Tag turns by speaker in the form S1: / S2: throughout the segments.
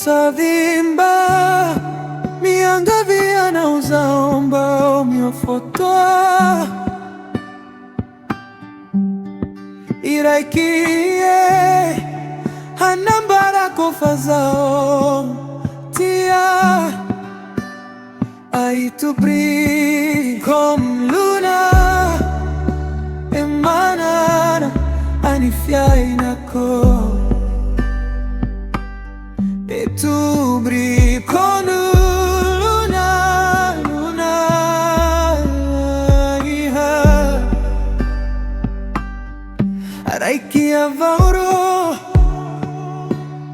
S1: Sadimba mianga viana uzaomba umiofotoa iraikie hanambara kofazao tia aitubri kom luna emanana anifiainako etubri konu luna luna iha araikia vauro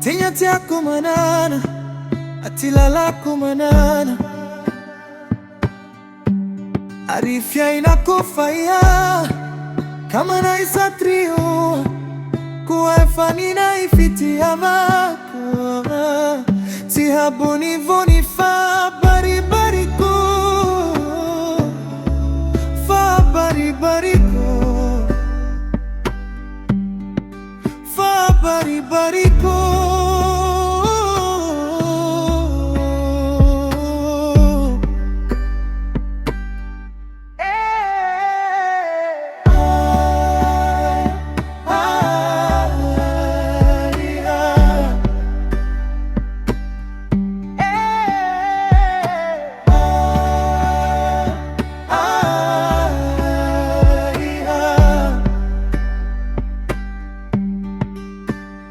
S1: tinya kumanana atilala kumanana arifia inakufaya kama naisa trio kuefani na ifiti ya mako tihabuni voni fa baribariko fa baribariko fa baribariko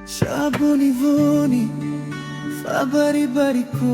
S1: Shabuni vuni fa baribariko